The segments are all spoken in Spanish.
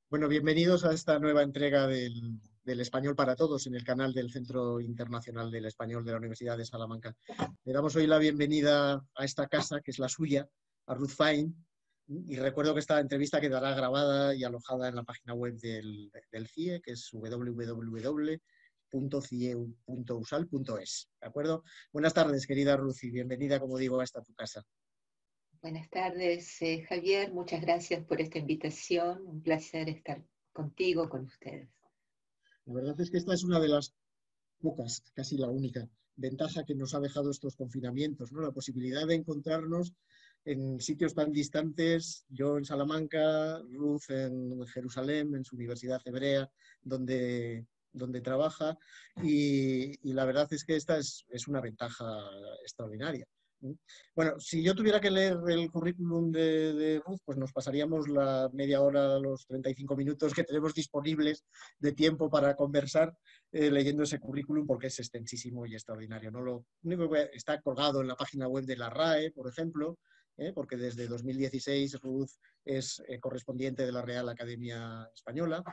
Bueno, bienvenidos a esta nueva entrega del Español para Todos en el canal del Centro Internacional del Español de la Universidad de Salamanca. Le damos hoy la bienvenida a esta casa, que es la suya, a Ruth Fine, y recuerdo que esta entrevista quedará grabada y alojada en la página web del CIE, que es www.cieu.usal.es. ¿De acuerdo? Buenas tardes, querida Ruth, y bienvenida, como digo, a esta tu casa. Buenas tardes, Javier. Muchas gracias por esta invitación. Un placer estar contigo, con ustedes. La verdad es que esta es una de las pocas, casi la única ventaja que nos ha dejado estos confinamientos, ¿no? La posibilidad de encontrarnos en sitios tan distantes, yo en Salamanca, Ruth en Jerusalén, en su Universidad Hebrea, donde trabaja, y la verdad es que esta es una ventaja extraordinaria. Bueno, si yo tuviera que leer el currículum de Ruth, pues nos pasaríamos la media hora, los 35 minutos que tenemos disponibles de tiempo para conversar leyendo ese currículum porque es extensísimo y extraordinario. ¿No? Lo único que está colgado en la página web de la RAE, por ejemplo, porque desde 2016 Ruth es correspondiente de la Real Academia Española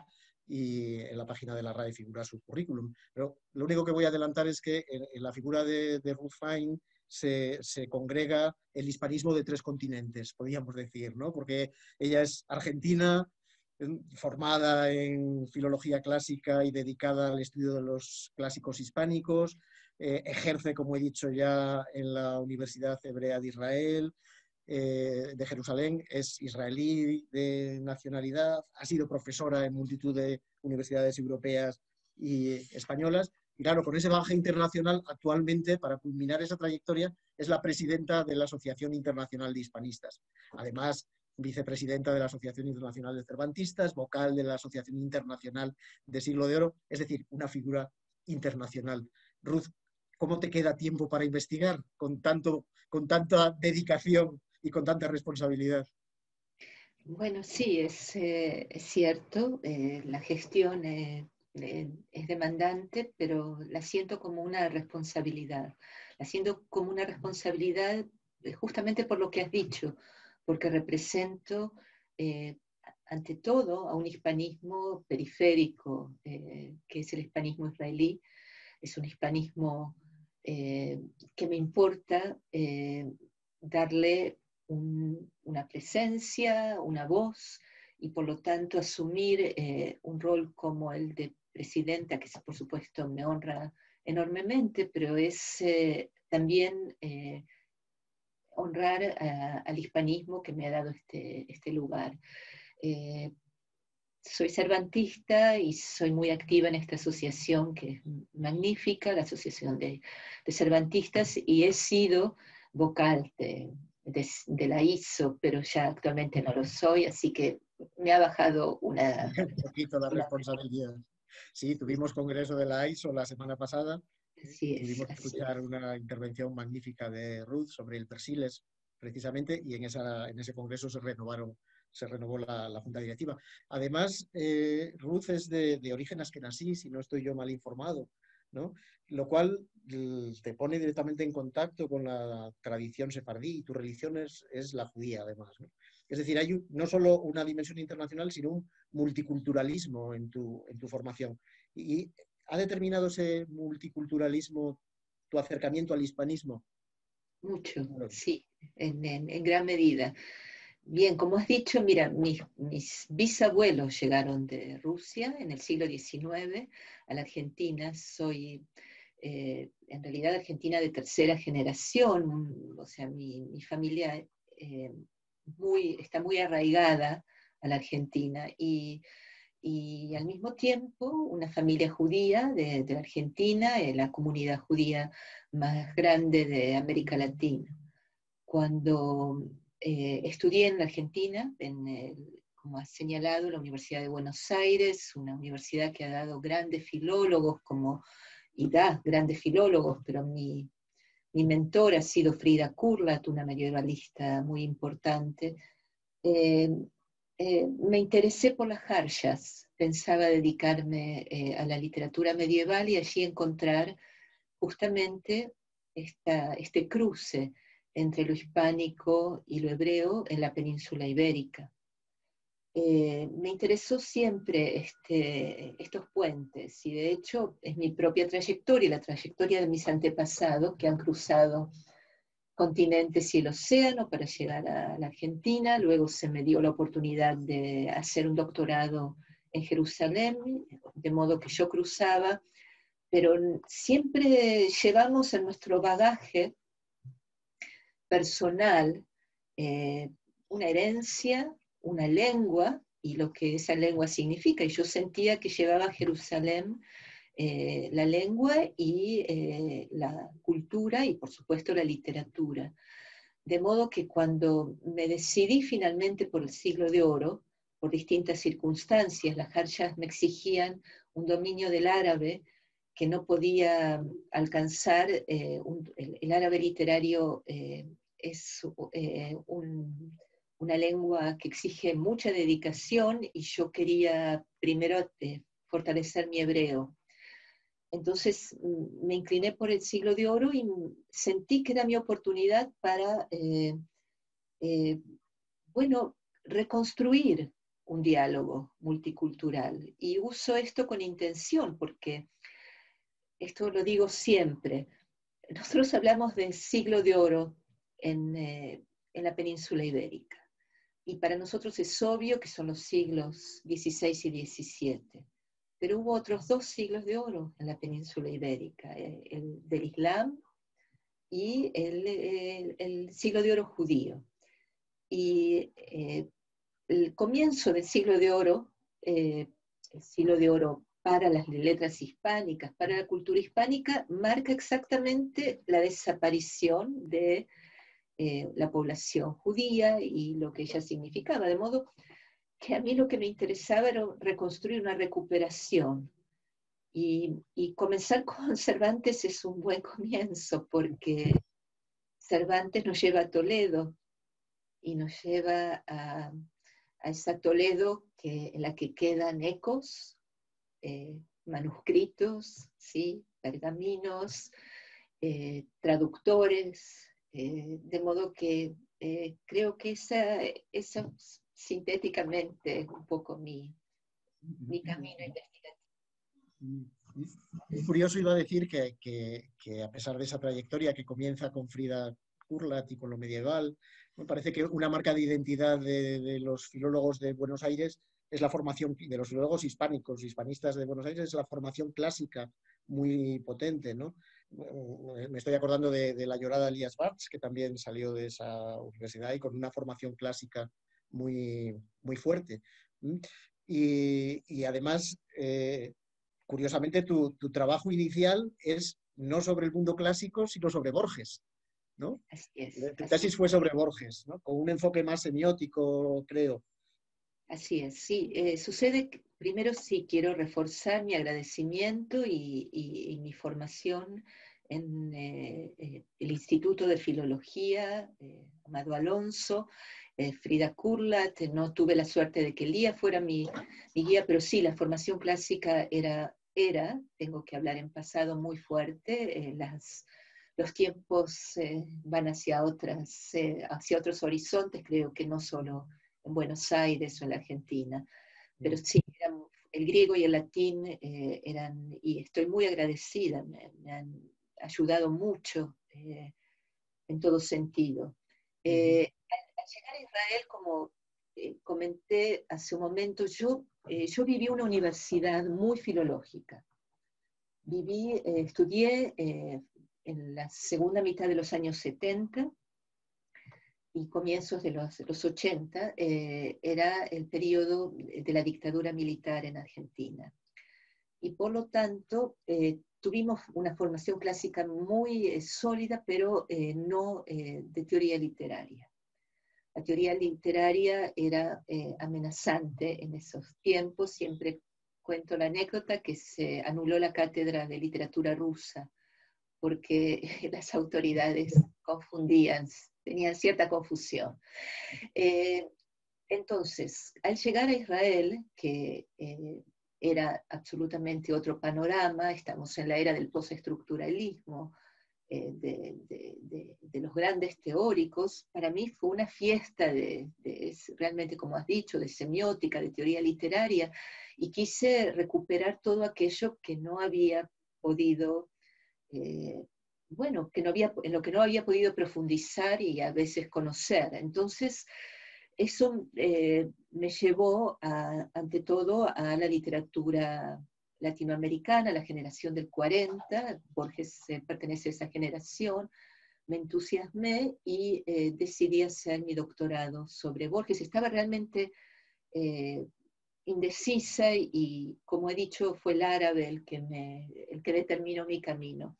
y en la página de la RAE figura su currículum. Pero lo único que voy a adelantar es que en la figura de Ruth Fine se congrega el hispanismo de tres continentes, podríamos decir, ¿no? Porque ella es argentina, formada en filología clásica y dedicada al estudio de los clásicos hispánicos, ejerce, como he dicho ya, en la Universidad Hebrea de Israel, de Jerusalén, es israelí de nacionalidad, ha sido profesora en multitud de universidades europeas y españolas. Y claro, con ese bagaje internacional, actualmente, para culminar esa trayectoria, es la presidenta de la Asociación Internacional de Hispanistas. Además, vicepresidenta de la Asociación Internacional de Cervantistas, vocal de la Asociación Internacional de Siglo de Oro, es decir, una figura internacional. Ruth, ¿cómo te queda tiempo para investigar con tanta dedicación y con tanta responsabilidad? Bueno, sí, es cierto, la gestión es demandante, pero la siento como una responsabilidad. La siento como una responsabilidad justamente por lo que has dicho, porque represento eh, ante todo a un hispanismo periférico, que es el hispanismo israelí. Es un hispanismo que me importa darle una presencia, una voz, y por lo tanto asumir un rol como el de presidenta, que por supuesto me honra enormemente, pero es también honrar al hispanismo que me ha dado este lugar. Eh, Soy cervantista y soy muy activa en esta asociación que es magnífica, la Asociación de Cervantistas, y he sido vocal de la ISO, pero ya actualmente no lo soy, así que me ha bajado Un poquito la una responsabilidad. Sí, tuvimos congreso de la ISO la semana pasada y así es, pudimos así escuchar es. una intervención magnífica de Ruth sobre el Persiles, precisamente, y en ese congreso se renovó la junta directiva. Además, Ruth es de origen askenazí, si no estoy yo mal informado, ¿no? Lo cual te pone directamente en contacto con la tradición sefardí, y tu religión es la judía, además, ¿no? Es decir, hay no solo una dimensión internacional, sino un multiculturalismo en tu formación. Y ¿ha determinado ese multiculturalismo tu acercamiento al hispanismo? Mucho, Claro. sí, en gran medida. Bien, como has dicho, mira, mis bisabuelos llegaron de Rusia en el siglo XIX a la Argentina. Soy en realidad argentina de tercera generación, o sea, mi familia está muy arraigada a la Argentina y al mismo tiempo una familia judía de la Argentina, la comunidad judía más grande de América Latina. Cuando estudié en la Argentina, como has señalado, la Universidad de Buenos Aires, una universidad que ha dado grandes filólogos y da grandes filólogos, pero mi mentor ha sido Frida Kurlat, una medievalista muy importante. Eh, Me interesé por las jarjas, pensaba dedicarme a la literatura medieval y allí encontrar justamente este cruce entre lo hispánico y lo hebreo en la península ibérica. me interesó siempre estos puentes, y de hecho es mi propia trayectoria, la trayectoria de mis antepasados que han cruzado continentes y el océano para llegar a la Argentina. Luego se me dio la oportunidad de hacer un doctorado en Jerusalén, de modo que yo cruzaba, pero siempre llevamos en nuestro bagaje personal una herencia, una lengua, y lo que esa lengua significa. Y yo sentía que llevaba a Jerusalén la lengua y la cultura y por supuesto la literatura. De modo que cuando me decidí finalmente por el siglo de oro, por distintas circunstancias, las jarjas me exigían un dominio del árabe que no podía alcanzar, el árabe literario es una lengua que exige mucha dedicación, y yo quería primero fortalecer mi hebreo. Entonces me incliné por el siglo de oro y sentí que era mi oportunidad para, bueno, reconstruir un diálogo multicultural. Y uso esto con intención, porque esto lo digo siempre. Nosotros hablamos del siglo de oro en la península ibérica. Y para nosotros es obvio que son los siglos XVI y XVII. Pero hubo otros 2 siglos de oro en la península ibérica, el del Islam y el siglo de oro judío. Y el comienzo del siglo de oro, el siglo de oro para las letras hispánicas, para la cultura hispánica, marca exactamente la desaparición de la población judía y lo que ella significaba, de modo que a mí lo que me interesaba era reconstruir una recuperación. Y comenzar con Cervantes es un buen comienzo, porque Cervantes nos lleva a Toledo y nos lleva a esa Toledo en la que quedan ecos, manuscritos, ¿sí? Pergaminos, traductores, de modo que creo que esa sintéticamente es un poco mi camino investigativo. Es curioso, iba a decir que a pesar de esa trayectoria que comienza con Frida Kurlat y con lo medieval, me parece que una marca de identidad de los filólogos de Buenos Aires es la formación de los filólogos hispánicos, hispanistas de Buenos Aires, es la formación clásica muy potente, ¿no? Me estoy acordando de la llorada Elías Barts, que también salió de esa universidad y con una formación clásica muy, muy fuerte. Y además, curiosamente, tu trabajo inicial es no sobre el mundo clásico, sino sobre Borges, ¿no? Así es. Tu tesis fue sobre Borges, ¿no? Con un enfoque más semiótico, creo. Así es, sí. Sucede que primero sí quiero reforzar mi agradecimiento y mi formación en el Instituto de Filología, Amado Alonso, Frida Kurlat. No tuve la suerte de que Lía fuera mi guía, pero sí, la formación clásica era, tengo que hablar en pasado, muy fuerte. Los tiempos van hacia otros horizontes, creo que no solo en Buenos Aires o en la Argentina, pero sí, el griego y el latín eran, y estoy muy agradecida, me han ayudado mucho en todo sentido. Al llegar a Israel, como comenté hace un momento, yo viví una universidad muy filológica. Estudié en la segunda mitad de los años 70 y comienzos de los 80, era el periodo de la dictadura militar en Argentina. Y por lo tanto, tuvimos una formación clásica muy sólida, pero no de teoría literaria. La teoría literaria era amenazante en esos tiempos. Siempre cuento la anécdota que se anuló la cátedra de literatura rusa porque las autoridades confundían, tenían cierta confusión. Entonces, al llegar a Israel, que era absolutamente otro panorama, estamos en la era del postestructuralismo, de los grandes teóricos, para mí fue una fiesta realmente, como has dicho, de semiótica, de teoría literaria, y quise recuperar todo aquello que no había podido, bueno, en lo que no había podido profundizar y a veces conocer. Entonces, eso me llevó, ante todo, a la literatura latinoamericana, la generación del 40, Borges pertenece a esa generación, me entusiasmé y decidí hacer mi doctorado sobre Borges. Estaba realmente indecisa y, como he dicho, fue el árabe el que determinó mi camino.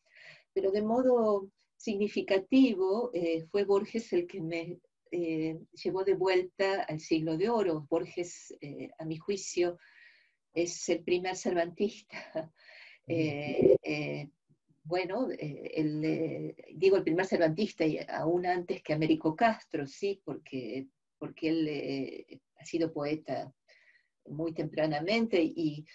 Pero de modo significativo fue Borges el que me llevó de vuelta al siglo de oro. Borges, a mi juicio, es el primer cervantista. Bueno, digo el primer cervantista y aún antes que Américo Castro, sí, porque él ha sido poeta muy tempranamente y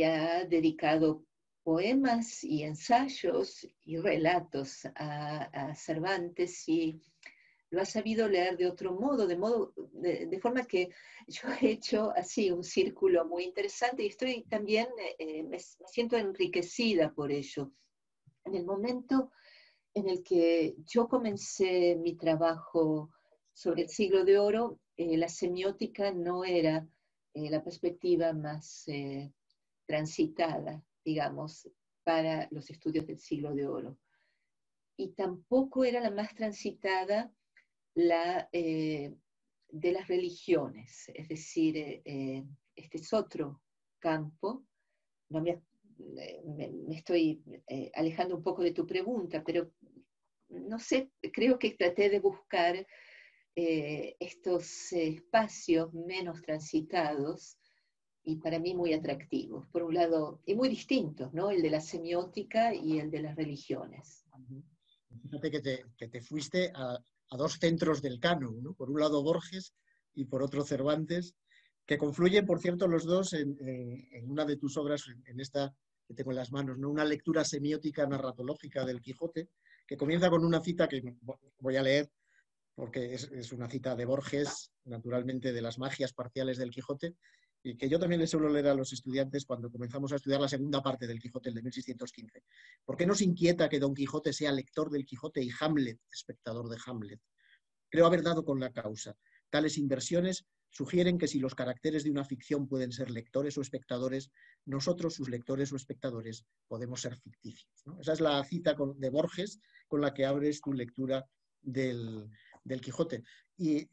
ha dedicado poemas y ensayos y relatos a Cervantes y lo ha sabido leer de otro modo, de forma que yo he hecho así un círculo muy interesante y estoy también, me siento enriquecida por ello. En el momento en el que yo comencé mi trabajo sobre el siglo de oro, la semiótica no era la perspectiva más transitada, digamos, para los estudios del siglo de oro. Y tampoco era la más transitada de las religiones, es decir, este es otro campo. No me estoy alejando un poco de tu pregunta, pero no sé, creo que traté de buscar estos espacios menos transitados y para mí muy atractivos, por un lado, y muy distintos, ¿no? El de la semiótica y el de las religiones. Fíjate que te fuiste a dos centros del canon, ¿no? Por un lado Borges y por otro Cervantes, que confluyen, por cierto, los dos en una de tus obras, en esta que tengo en las manos, ¿no? Una lectura semiótica narratológica del Quijote, que comienza con una cita que voy a leer, porque es una cita de Borges, naturalmente, de las magias parciales del Quijote, y que yo también le suelo leer a los estudiantes cuando comenzamos a estudiar la segunda parte del Quijote, el de 1615. ¿Por qué nos inquieta que Don Quijote sea lector del Quijote y Hamlet, espectador de Hamlet? Creo haber dado con la causa. Tales inversiones sugieren que si los caracteres de una ficción pueden ser lectores o espectadores, nosotros, sus lectores o espectadores, podemos ser ficticios, ¿no? Esa es la cita de Borges con la que abres tu lectura del Quijote. Y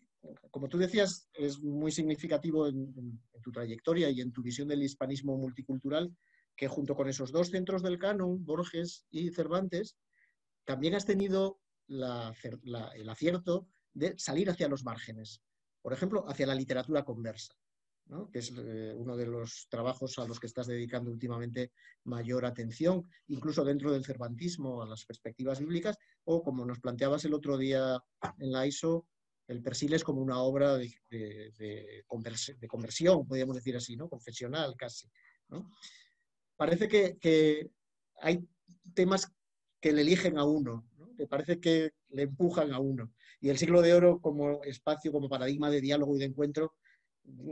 como tú decías, es muy significativo en tu trayectoria y en tu visión del hispanismo multicultural que junto con esos dos centros del canon, Borges y Cervantes, también has tenido el acierto de salir hacia los márgenes. Por ejemplo, hacia la literatura conversa, ¿no? Que es uno de los trabajos a los que estás dedicando últimamente mayor atención, incluso dentro del cervantismo, a las perspectivas bíblicas, o como nos planteabas el otro día en la ISO, el Persiles como una obra de conversión, podríamos decir así, ¿no? Confesional casi, ¿no? Parece que hay temas que le eligen a uno, ¿no? Que parece que le empujan a uno. Y el siglo de oro como espacio, como paradigma de diálogo y de encuentro,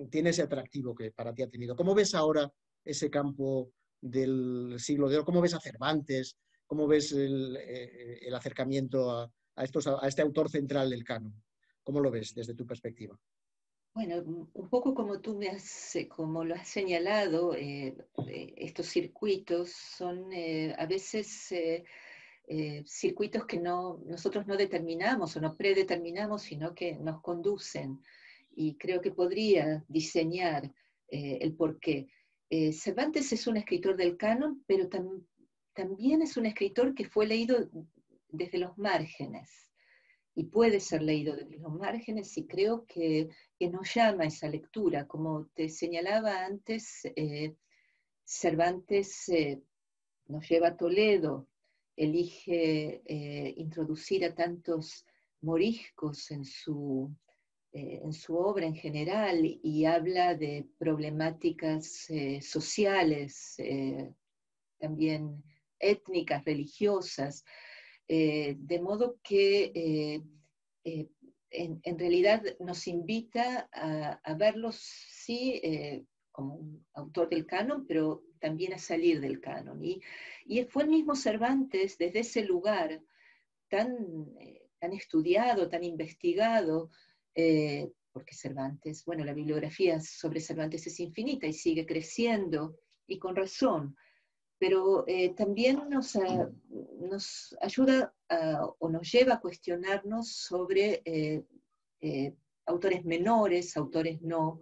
tiene ese atractivo que para ti ha tenido. ¿Cómo ves ahora ese campo del siglo de oro? ¿Cómo ves a Cervantes? ¿Cómo ves el acercamiento a este autor central del canon? ¿Cómo lo ves desde tu perspectiva? Bueno, un poco como como lo has señalado, estos circuitos son a veces circuitos que nosotros no determinamos o no predeterminamos, sino que nos conducen. Y creo que podría diseñar el porqué. Cervantes es un escritor del canon, pero también es un escritor que fue leído desde los márgenes y puede ser leído desde los márgenes y creo que nos llama esa lectura. Como te señalaba antes, Cervantes nos lleva a Toledo, elige introducir a tantos moriscos en su obra en general y habla de problemáticas sociales, también étnicas, religiosas, de modo que en realidad nos invita a verlos, sí, como un autor del canon, pero también a salir del canon. Y fue el mismo Cervantes, desde ese lugar tan estudiado, tan investigado, porque Cervantes, bueno, la bibliografía sobre Cervantes es infinita y sigue creciendo, y con razón, pero también nos ayuda o nos lleva a cuestionarnos sobre autores menores, autores no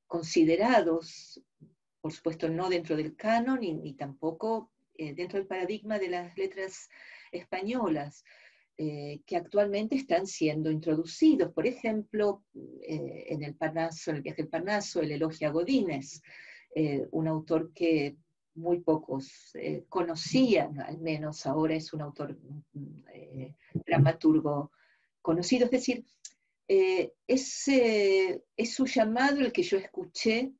considerados, por supuesto no dentro del canon, ni tampoco dentro del paradigma de las letras españolas, que actualmente están siendo introducidos. Por ejemplo, en el viaje al Parnaso, el Elogia a Godínez, un autor que muy pocos conocían, al menos ahora es un autor dramaturgo conocido. Es decir, es su llamado el que yo escuché.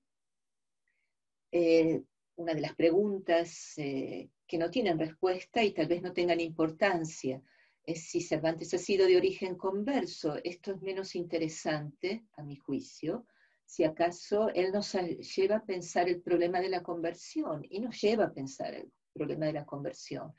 Una de las preguntas que no tienen respuesta y tal vez no tengan importancia es si Cervantes ha sido de origen converso. Esto es menos interesante, a mi juicio, si acaso él nos lleva a pensar el problema de la conversión, y nos lleva a pensar el problema de la conversión.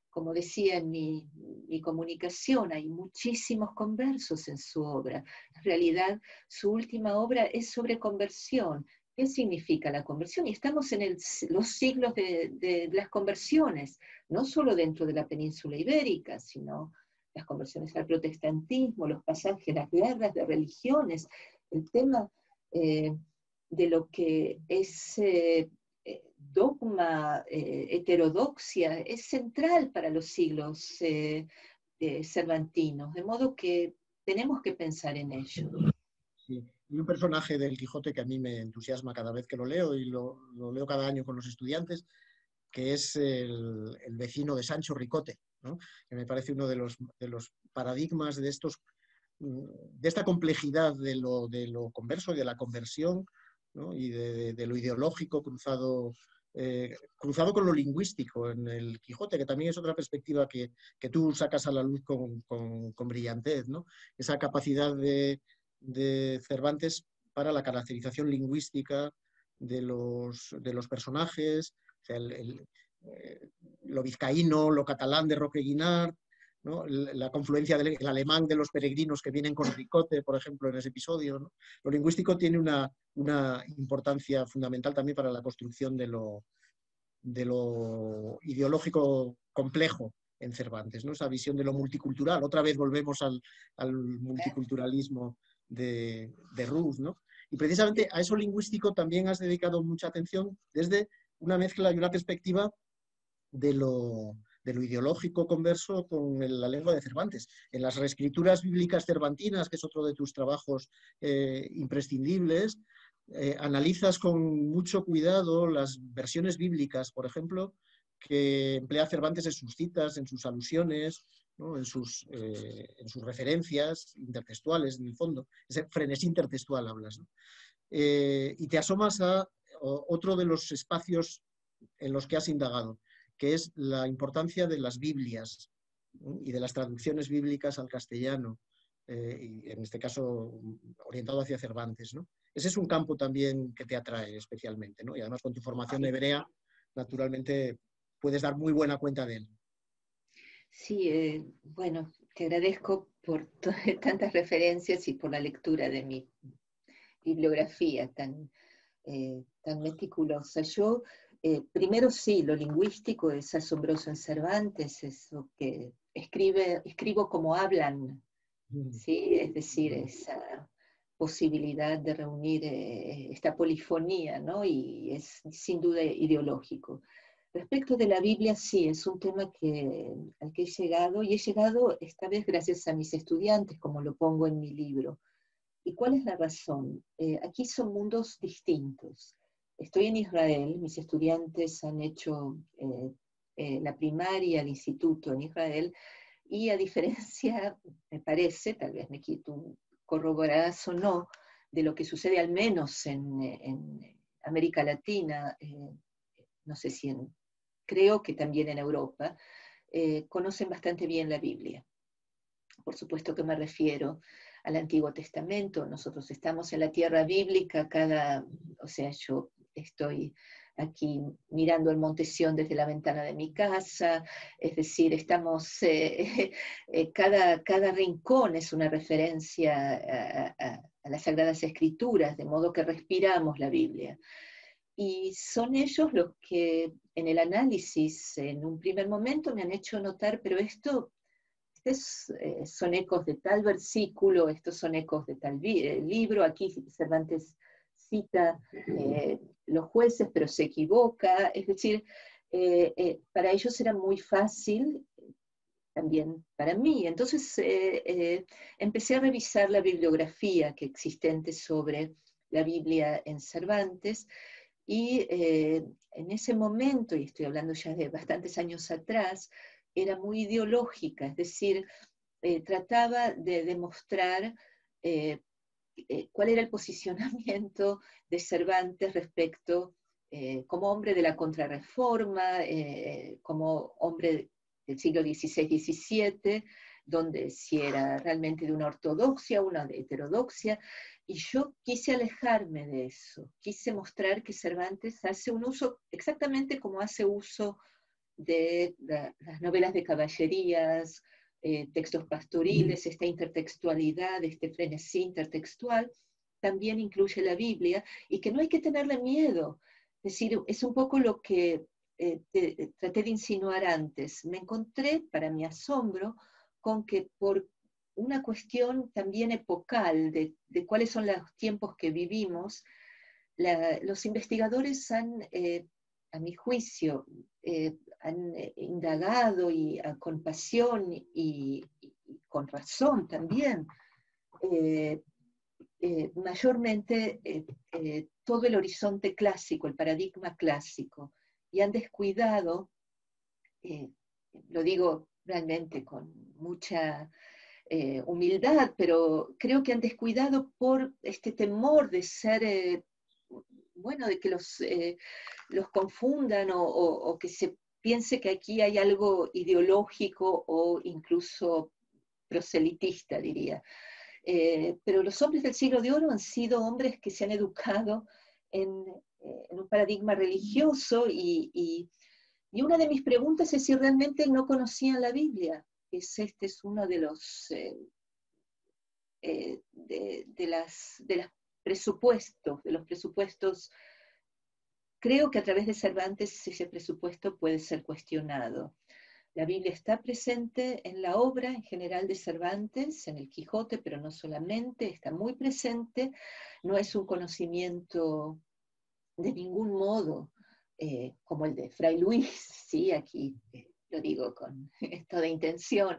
Como decía en mi comunicación, hay muchísimos conversos en su obra. En realidad, su última obra es sobre conversión. ¿Qué significa la conversión? Y estamos en los siglos de las conversiones, no solo dentro de la península ibérica, sino las conversiones al protestantismo, los pasajes, las guerras de religiones, el tema de lo que es dogma, heterodoxia, es central para los siglos cervantinos, de modo que tenemos que pensar en ello. Sí. Y un personaje del Quijote que a mí me entusiasma cada vez que lo leo, y lo leo cada año con los estudiantes, que es el vecino de Sancho Ricote, ¿no? Que me parece uno de los paradigmas de esta complejidad de lo converso y de la conversión, ¿no? Y de lo ideológico cruzado con lo lingüístico en el Quijote, que también es otra perspectiva que tú sacas a la luz con brillantez, ¿no? Esa capacidad de Cervantes para la caracterización lingüística de los personajes, o sea, lo vizcaíno, lo catalán de Roque Guinart, ¿no? La confluencia del alemán de los peregrinos que vienen con Ricote, por ejemplo, en ese episodio, ¿no? Lo lingüístico tiene una importancia fundamental también para la construcción de lo ideológico complejo en Cervantes, ¿no? Esa visión de lo multicultural. Otra vez volvemos al multiculturalismo de Rus, ¿no? Y precisamente a eso lingüístico también has dedicado mucha atención desde una mezcla y una perspectiva de lo ideológico converso con la lengua de Cervantes. En las reescrituras bíblicas cervantinas, que es otro de tus trabajos imprescindibles, analizas con mucho cuidado las versiones bíblicas, por ejemplo, que emplea Cervantes en sus citas, en sus alusiones, ¿no? en sus referencias intertextuales, en el fondo. Ese frenesí intertextual hablas, ¿no? Y te asomas a otro de los espacios en los que has indagado, que es la importancia de las Biblias, ¿no? Y de las traducciones bíblicas al castellano, y en este caso orientado hacia Cervantes, ¿no? Ese es un campo también que te atrae especialmente, ¿no? Y además con tu formación hebrea, naturalmente puedes dar muy buena cuenta de él. Sí, bueno, te agradezco por tantas referencias y por la lectura de mi bibliografía tan meticulosa. Yo, primero sí, lo lingüístico es asombroso en Cervantes, eso que escribo como hablan, ¿sí? Es decir, esa posibilidad de reunir esta polifonía, ¿no? Y es sin duda ideológico. Respecto de la Biblia, sí, es un tema al que he llegado, y he llegado esta vez gracias a mis estudiantes, como lo pongo en mi libro. ¿Y cuál es la razón? Aquí son mundos distintos. Estoy en Israel, mis estudiantes han hecho la primaria, el instituto en Israel, y a diferencia, me parece, tal vez tú corroborarás o no, de lo que sucede al menos en América Latina, no sé si creo que también en Europa, conocen bastante bien la Biblia. Por supuesto que me refiero al Antiguo Testamento. Nosotros estamos en la tierra bíblica, o sea, yo estoy aquí mirando el Monte Sión desde la ventana de mi casa, es decir, estamos, cada rincón es una referencia a las Sagradas Escrituras, de modo que respiramos la Biblia. Y son ellos los que en el análisis, en un primer momento, me han hecho notar, pero son ecos de tal versículo, estos son ecos de tal libro. Aquí Cervantes cita los jueces, pero se equivoca. Es decir, para ellos era muy fácil, también para mí. Entonces empecé a revisar la bibliografía que existente sobre la Biblia en Cervantes, y en ese momento, y estoy hablando ya de bastantes años atrás, era muy ideológica, es decir, trataba de demostrar cuál era el posicionamiento de Cervantes respecto, como hombre de la Contrarreforma, como hombre del siglo XVI-XVII, donde si era realmente de una ortodoxia, una de heterodoxia, y yo quise alejarme de eso, quise mostrar que Cervantes hace un uso exactamente como hace uso de las novelas de caballerías, textos pastoriles, esta intertextualidad, este frenesí intertextual, también incluye la Biblia, y que no hay que tenerle miedo. Es decir, es un poco lo que traté de insinuar antes. Me encontré, para mi asombro, con que por una cuestión también epocal de cuáles son los tiempos que vivimos, los investigadores han, a mi juicio, han indagado con pasión y con razón también, mayormente todo el horizonte clásico, el paradigma clásico, y han descuidado, lo digo realmente con mucha humildad, pero creo que han descuidado por este temor de ser, bueno, de que los confundan o que se piense que aquí hay algo ideológico o incluso proselitista, diría. Pero los hombres del siglo de oro han sido hombres que se han educado en un paradigma religioso, y una de mis preguntas es si realmente no conocían la Biblia. Este es uno de los presupuestos. Creo que a través de Cervantes ese presupuesto puede ser cuestionado. La Biblia está presente en la obra en general de Cervantes, en el Quijote, pero no solamente, está muy presente. No es un conocimiento de ningún modo como el de Fray Luis, ¿sí? Aquí lo digo con toda intención.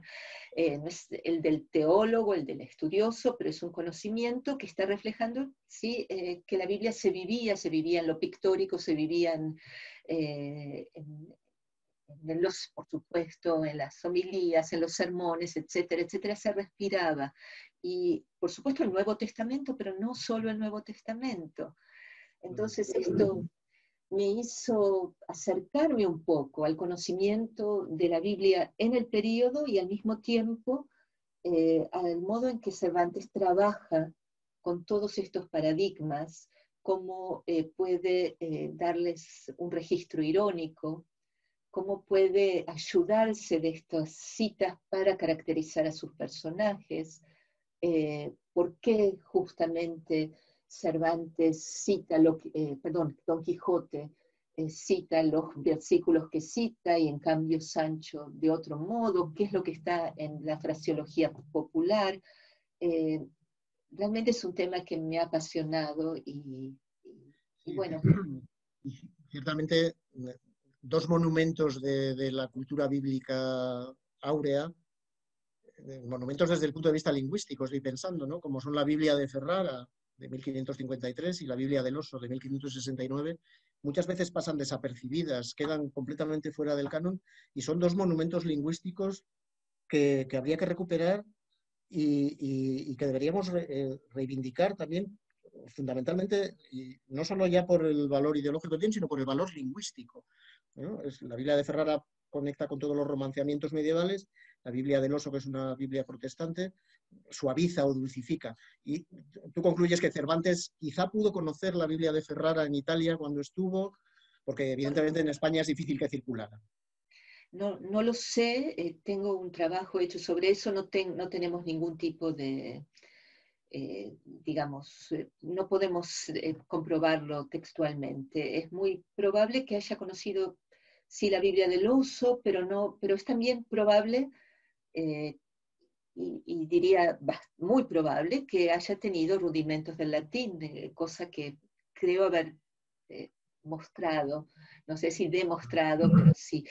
No es el del teólogo, el del estudioso, pero es un conocimiento que está reflejando, ¿sí? Que la Biblia se vivía en lo pictórico, se vivía por supuesto, en las homilías, en los sermones, etcétera, etcétera, se respiraba. Y, por supuesto, el Nuevo Testamento, pero no solo el Nuevo Testamento. Entonces, esto me hizo acercarme un poco al conocimiento de la Biblia en el periodo, y al mismo tiempo al modo en que Cervantes trabaja con todos estos paradigmas, cómo puede darles un registro irónico, cómo puede ayudarse de estas citas para caracterizar a sus personajes, por qué justamente Cervantes cita, Don Quijote cita los versículos que cita, y en cambio Sancho de otro modo, qué es lo que está en la fraseología popular. Realmente es un tema que me ha apasionado y bueno. Ciertamente, dos monumentos de la cultura bíblica áurea, monumentos desde el punto de vista lingüístico, estoy pensando, ¿no? Como son la Biblia de Ferrara, de 1553, y la Biblia del Oso, de 1569, muchas veces pasan desapercibidas, quedan completamente fuera del canon, y son dos monumentos lingüísticos que habría que recuperar y que deberíamos reivindicar también, fundamentalmente, y no solo ya por el valor ideológico que tiene, sino por el valor lingüístico, ¿no? La Biblia de Ferrara conecta con todos los romanceamientos medievales, la Biblia del Oso, que es una Biblia protestante, suaviza o dulcifica. Y tú concluyes que Cervantes quizá pudo conocer la Biblia de Ferrara en Italia cuando estuvo, porque evidentemente en España es difícil que circulara. No lo sé, tengo un trabajo hecho sobre eso, no tenemos ningún tipo de, digamos, no podemos comprobarlo textualmente. Es muy probable que haya conocido, sí, la Biblia del Oso, pero es también probable, eh, y diría muy probable, que haya tenido rudimentos del latín, cosa que creo haber mostrado, no sé si demostrado, pero sí.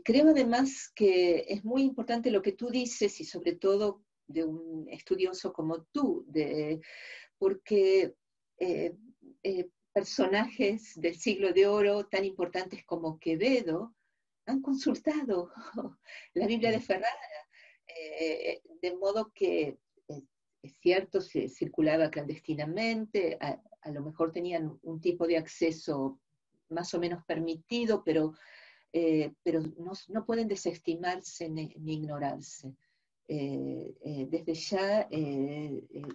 Creo además que es muy importante lo que tú dices, y sobre todo de un estudioso como tú, porque personajes del siglo de oro tan importantes como Quevedo han consultado la Biblia de Ferrara, de modo que es cierto, se circulaba clandestinamente, a lo mejor tenían un tipo de acceso más o menos permitido, pero no pueden desestimarse ni ignorarse. Desde ya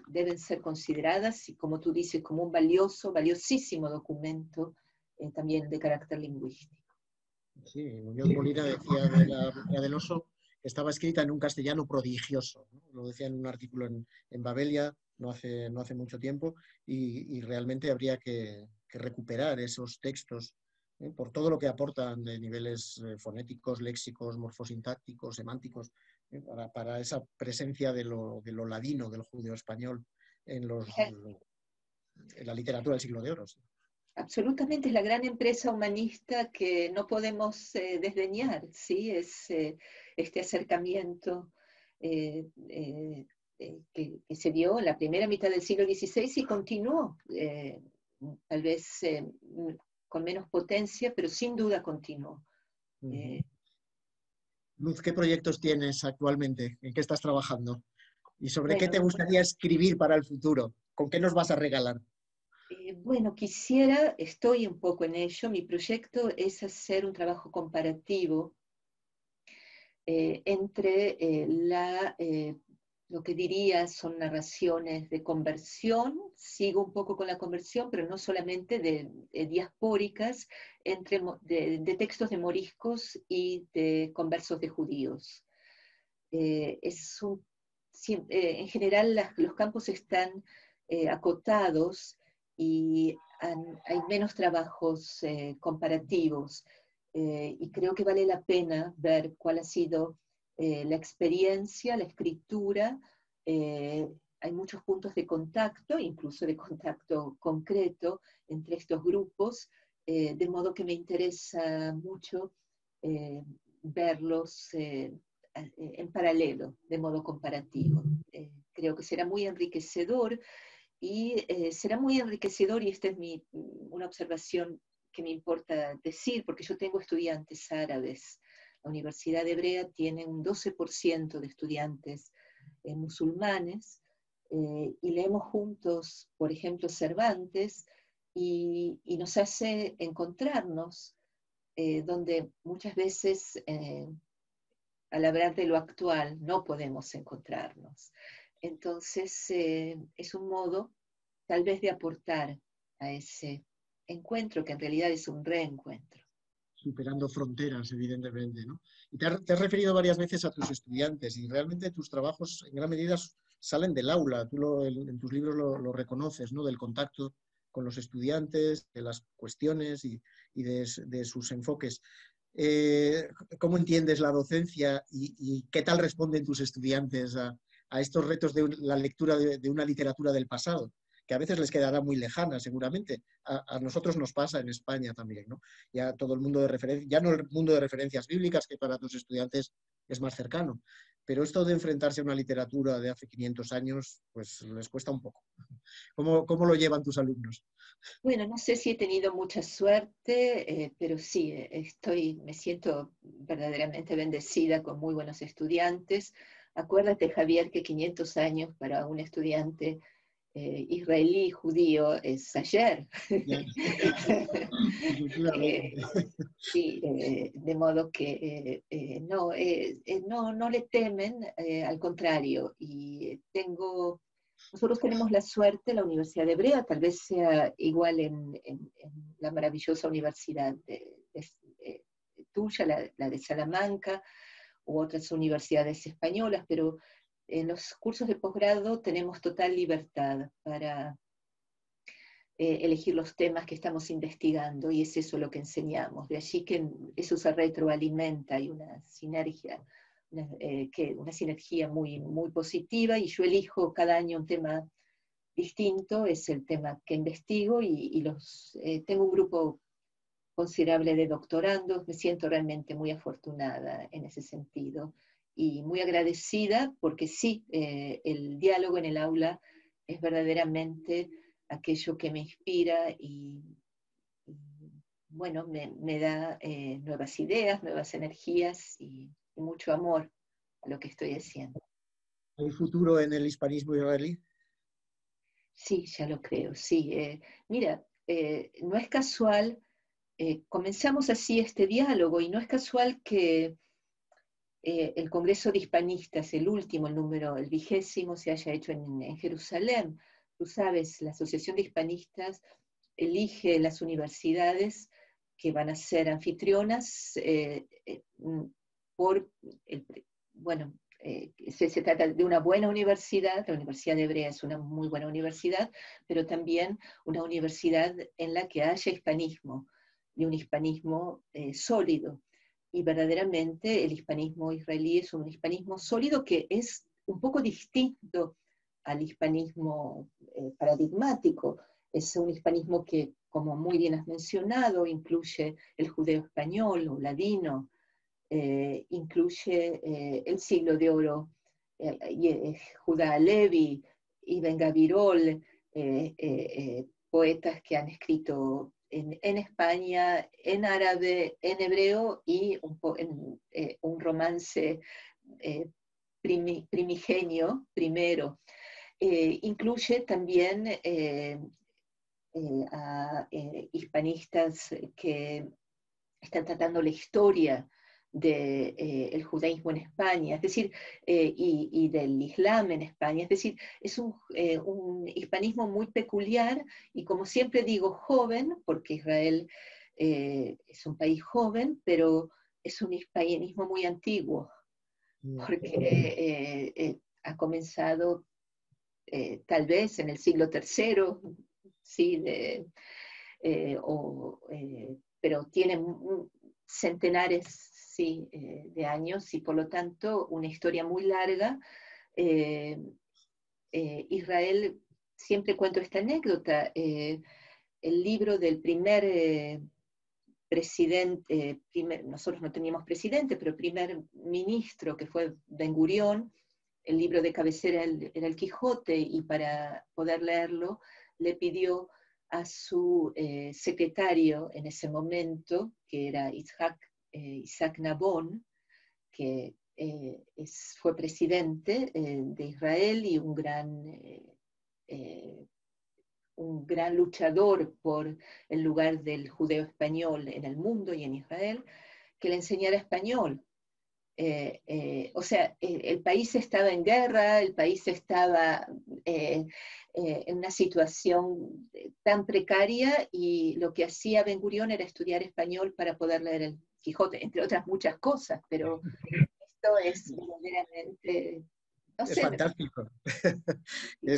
deben ser consideradas, y como tú dices, como un valiosísimo documento también de carácter lingüístico. Sí, Muñoz Molina decía de la Biblia del Oso que estaba escrita en un castellano prodigioso, ¿no? Lo decía en un artículo en Babelia no hace mucho tiempo, y realmente habría que recuperar esos textos, por todo lo que aportan de niveles fonéticos, léxicos, morfosintácticos, semánticos, para esa presencia de lo ladino, del judeo-español en la literatura del siglo de oro. Sí. Absolutamente, es la gran empresa humanista que no podemos desdeñar, ¿sí? Es este acercamiento que se dio en la primera mitad del siglo XVI y continuó, tal vez con menos potencia, pero sin duda continuó. Luz, ¿qué proyectos tienes actualmente? ¿En qué estás trabajando? ¿Y sobre qué Bueno, te gustaría escribir para el futuro? ¿Con qué nos vas a regalar? Bueno, estoy un poco en ello, mi proyecto es hacer un trabajo comparativo entre lo que diría son narraciones de conversión, sigo un poco con la conversión, pero no solamente de diaspóricas, de textos de moriscos y de conversos de judíos. En general los campos están acotados y hay menos trabajos comparativos, y creo que vale la pena ver cuál ha sido la experiencia, la escritura. Hay muchos puntos de contacto, incluso de contacto concreto entre estos grupos, de modo que me interesa mucho verlos en paralelo, de modo comparativo. Creo que será muy enriquecedor, y será muy enriquecedor, y esta es una observación que me importa decir, porque yo tengo estudiantes árabes. La Universidad Hebrea tiene un 12% de estudiantes musulmanes, y leemos juntos, por ejemplo, Cervantes, y nos hace encontrarnos, donde muchas veces al hablar de lo actual no podemos encontrarnos. Entonces, es un modo tal vez de aportar a ese encuentro, que en realidad es un reencuentro. Superando fronteras, evidentemente, ¿no? Y te has referido varias veces a tus estudiantes, y realmente tus trabajos en gran medida salen del aula. Tú en tus libros lo reconoces, ¿no? Del contacto con los estudiantes, de las cuestiones y de sus enfoques. ¿Cómo entiendes la docencia y qué tal responden tus estudiantes a estos retos de la lectura de una literatura del pasado, que a veces les quedará muy lejana, seguramente? A nosotros nos pasa en España también, ¿no? Ya todo el mundo de referencia, ya no el mundo de referencias bíblicas, que para tus estudiantes es más cercano, pero esto de enfrentarse a una literatura de hace 500 años, pues les cuesta un poco. ¿Cómo lo llevan tus alumnos? Bueno, no sé si he tenido mucha suerte, pero sí, me siento verdaderamente bendecida con muy buenos estudiantes. Acuérdate, Javier, que 500 años para un estudiante israelí, judío, es ayer. Ya. Efectivamente. Sí, de modo que no le temen, al contrario. Y nosotros tenemos la suerte, la Universidad de Hebrea, tal vez sea igual en la maravillosa universidad tuya, la de Salamanca, u otras universidades españolas, pero en los cursos de posgrado tenemos total libertad para elegir los temas que estamos investigando, y es eso lo que enseñamos. De allí que eso se retroalimenta y una sinergia, una sinergia muy, muy positiva, y yo elijo cada año un tema distinto, es el tema que investigo, y tengo un grupo considerable de doctorandos. Me siento realmente muy afortunada en ese sentido y muy agradecida, porque sí, el diálogo en el aula es verdaderamente aquello que me inspira y, bueno, me da nuevas ideas, nuevas energías y mucho amor a lo que estoy haciendo. ¿Hay futuro en el hispanismo israelí? Sí, ya lo creo, sí. Mira, no es casual, comenzamos así este diálogo, y no es casual que el Congreso de Hispanistas, el último, el 20º, se haya hecho en Jerusalén. Tú sabes, la Asociación de Hispanistas elige las universidades que van a ser anfitrionas por, bueno, se trata de una buena universidad. La Universidad de Hebrea es una muy buena universidad, pero también una universidad en la que haya hispanismo, y un hispanismo sólido. Y verdaderamente el hispanismo israelí es un hispanismo sólido, que es un poco distinto al hispanismo paradigmático. Es un hispanismo que, como muy bien has mencionado, incluye el judeo español o ladino, incluye el siglo de oro, Judá Levi, Ibn Gabirol, poetas que han escrito en España, en árabe, en hebreo, y un romance primigenio, primero. Incluye también a hispanistas que están tratando la historia del judaísmo en España, es decir, y del Islam en España. Es decir, es un hispanismo muy peculiar, y, como siempre digo, joven, porque Israel es un país joven, pero es un hispanismo muy antiguo, porque ha comenzado tal vez en el siglo III, ¿sí? Pero tiene centenares, sí, de años, y por lo tanto una historia muy larga. Israel, siempre cuento esta anécdota, el libro del primer presidente, nosotros no teníamos presidente, pero primer ministro, que fue Ben Gurión, el libro de cabecera era el Quijote, y para poder leerlo le pidió a su secretario en ese momento, que era Isaac Nabón, que fue presidente de Israel y un gran luchador por el lugar del judeo español en el mundo y en Israel, que le enseñara español. O sea, el país estaba en guerra, el país estaba en una situación tan precaria, y lo que hacía Ben Gurión era estudiar español para poder leer el Quijote, entre otras muchas cosas, pero esto es verdaderamente, no Es sé, fantástico. sí.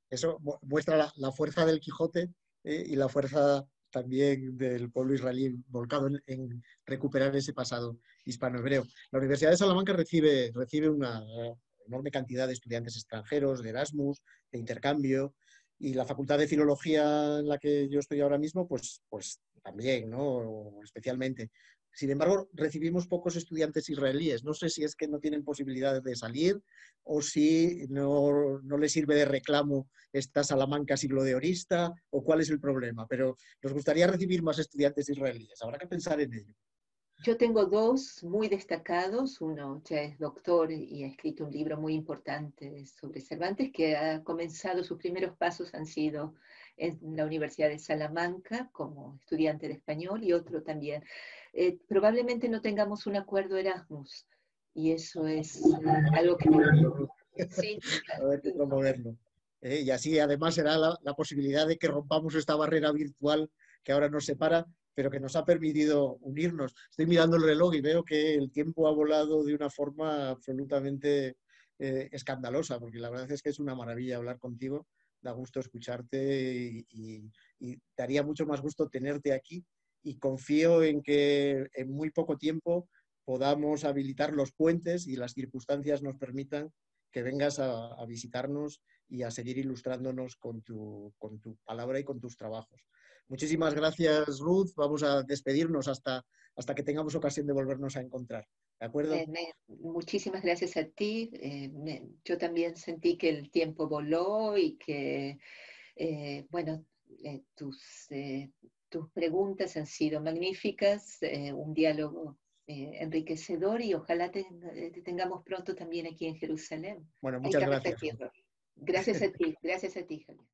Eso muestra la fuerza del Quijote, y la fuerza también del pueblo israelí volcado en recuperar ese pasado hispano-hebreo. La Universidad de Salamanca recibe una enorme cantidad de estudiantes extranjeros, de Erasmus, de intercambio, y la Facultad de Filología en la que yo estoy ahora mismo, pues también, ¿no? Especialmente. Sin embargo, recibimos pocos estudiantes israelíes. No sé si es que no tienen posibilidades de salir, o si no les sirve de reclamo esta Salamanca siglo de orista, o cuál es el problema. Pero nos gustaría recibir más estudiantes israelíes. Habrá que pensar en ello. Yo tengo dos muy destacados. Uno ya es doctor y ha escrito un libro muy importante sobre Cervantes, que ha comenzado, sus primeros pasos han sido en la Universidad de Salamanca como estudiante de español, y otro también. Probablemente no tengamos un acuerdo Erasmus, y eso es algo que... Sí, Habrá que promoverlo. Y así además será la posibilidad de que rompamos esta barrera virtual que ahora nos separa, pero que nos ha permitido unirnos. Estoy mirando el reloj y veo que el tiempo ha volado de una forma absolutamente escandalosa, porque la verdad es que es una maravilla hablar contigo, da gusto escucharte y daría mucho más gusto tenerte aquí, y confío en que en muy poco tiempo podamos habilitar los puentes y las circunstancias nos permitan que vengas a visitarnos y a seguir ilustrándonos con tu palabra y con tus trabajos. Muchísimas gracias, Ruth. Vamos a despedirnos hasta que tengamos ocasión de volvernos a encontrar. ¿De acuerdo? Muchísimas gracias a ti. Yo también sentí que el tiempo voló y que, bueno, tus preguntas han sido magníficas, un diálogo enriquecedor, y ojalá te tengamos pronto también aquí en Jerusalén. Bueno, Hay muchas que gracias. repetirlo. Gracias a ti, Javier.